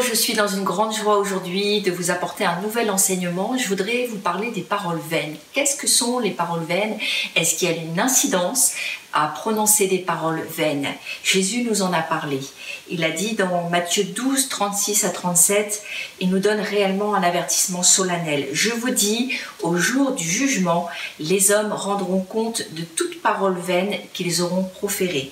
je suis dans une grande joie aujourd'hui de vous apporter un nouvel enseignement. Je voudrais vous parler des paroles vaines. Qu'est-ce que sont les paroles vaines? Est-ce qu'il y a une incidence à prononcer des paroles vaines? Jésus nous en a parlé. Il a dit dans Matthieu 12, 36 à 37, il nous donne réellement un avertissement solennel. Je vous dis, au jour du jugement, les hommes rendront compte de toute parole vaine qu'ils auront proférée.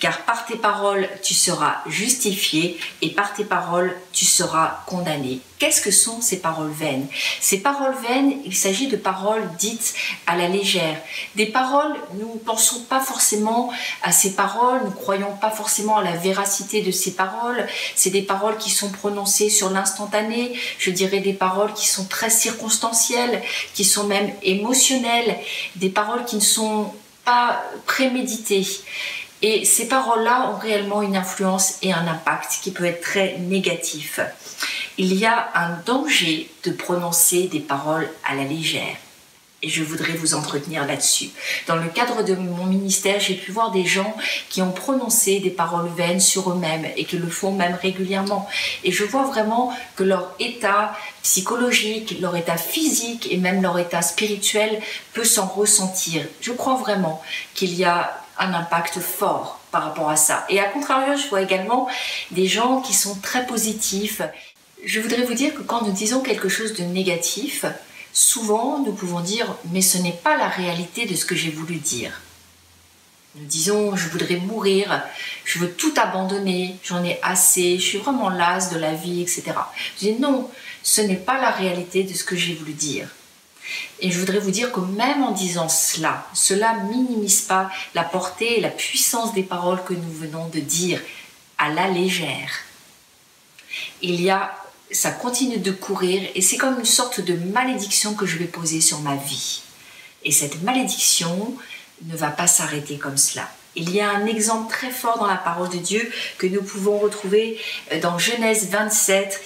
Car par tes paroles, tu seras justifié et par tes paroles, tu seras condamné. Qu'est-ce que sont ces paroles vaines? Ces paroles vaines, il s'agit de paroles dites à la légère. Des paroles, nous ne pensons pas forcément à ces paroles, nous ne croyons pas forcément à la véracité de ces paroles. C'est des paroles qui sont prononcées sur l'instantané, je dirais des paroles qui sont très circonstancielles, qui sont même émotionnelles, des paroles qui ne sont pas préméditées. Et ces paroles-là ont réellement une influence et un impact qui peut être très négatif. Il y a un danger de prononcer des paroles à la légère. Et je voudrais vous entretenir là-dessus. Dans le cadre de mon ministère, j'ai pu voir des gens qui ont prononcé des paroles vaines sur eux-mêmes et qui le font même régulièrement. Et je vois vraiment que leur état psychologique, leur état physique et même leur état spirituel peut s'en ressentir. Je crois vraiment qu'il y a un impact fort par rapport à ça. Et à contrario, je vois également des gens qui sont très positifs. Je voudrais vous dire que quand nous disons quelque chose de négatif, souvent nous pouvons dire « mais ce n'est pas la réalité de ce que j'ai voulu dire ». Nous disons « je voudrais mourir, je veux tout abandonner, j'en ai assez, je suis vraiment lasse de la vie, etc. » Je dis « non, ce n'est pas la réalité de ce que j'ai voulu dire ». Et je voudrais vous dire que même en disant cela, cela minimise pas la portée et la puissance des paroles que nous venons de dire à la légère. Ça continue de courir et c'est comme une sorte de malédiction que je vais poser sur ma vie. Et cette malédiction ne va pas s'arrêter comme cela. Il y a un exemple très fort dans la parole de Dieu que nous pouvons retrouver dans Genèse 27,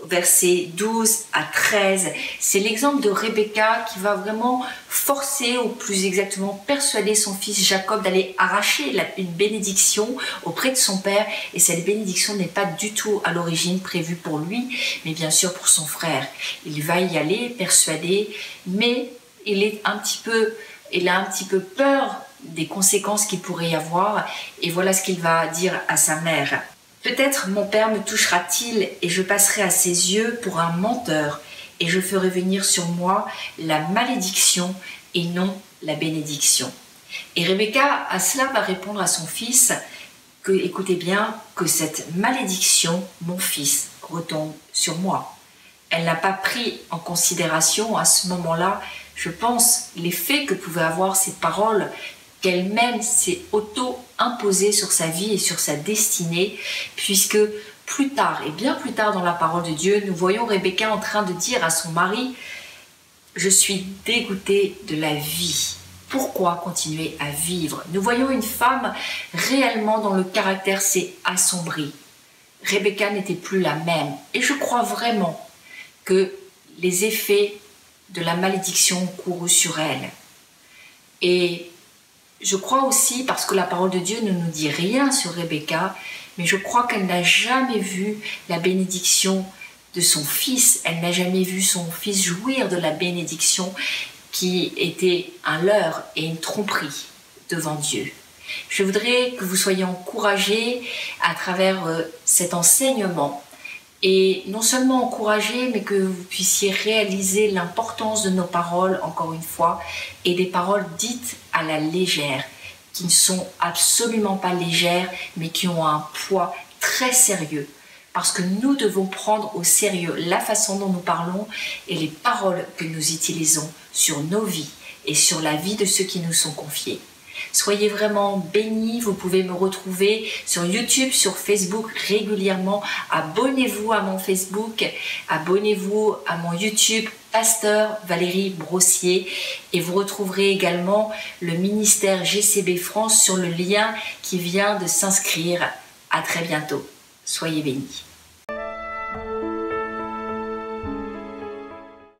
versets 12 à 13. C'est l'exemple de Rebecca qui va vraiment forcer, ou plus exactement persuader son fils Jacob d'aller arracher une bénédiction auprès de son père. Et cette bénédiction n'est pas du tout à l'origine prévue pour lui, mais bien sûr pour son frère. Il va y aller persuadé, mais il a un petit peu peur des conséquences qu'il pourrait y avoir. Et voilà ce qu'il va dire à sa mère. Peut-être mon père me touchera-t-il et je passerai à ses yeux pour un menteur et je ferai venir sur moi la malédiction et non la bénédiction. Et Rebecca, à cela, va répondre à son fils que, écoutez bien, que cette malédiction, mon fils, retombe sur moi. Elle n'a pas pris en considération à ce moment-là, je pense, l'effet que pouvaient avoir ces paroles qu'elle-même s'est auto-imposée sur sa vie et sur sa destinée, puisque plus tard, et bien plus tard dans la parole de Dieu, nous voyons Rebecca en train de dire à son mari « Je suis dégoûtée de la vie. Pourquoi continuer à vivre ?» Nous voyons une femme réellement dont le caractère s'est assombri. Rebecca n'était plus la même. Et je crois vraiment que les effets de la malédiction ont couru sur elle. Et je crois aussi, parce que la parole de Dieu ne nous dit rien sur Rebecca, mais je crois qu'elle n'a jamais vu la bénédiction de son fils. Elle n'a jamais vu son fils jouir de la bénédiction qui était un leurre et une tromperie devant Dieu. Je voudrais que vous soyez encouragés à travers cet enseignement. Et non seulement encourager, mais que vous puissiez réaliser l'importance de nos paroles, encore une fois, et des paroles dites à la légère, qui ne sont absolument pas légères, mais qui ont un poids très sérieux. Parce que nous devons prendre au sérieux la façon dont nous parlons et les paroles que nous utilisons sur nos vies et sur la vie de ceux qui nous sont confiés. Soyez vraiment bénis, vous pouvez me retrouver sur YouTube, sur Facebook régulièrement. Abonnez-vous à mon Facebook, abonnez-vous à mon YouTube, Pasteur Valérie Brossier. Et vous retrouverez également le ministère GCB France sur le lien qui vient de s'inscrire. À très bientôt. Soyez bénis.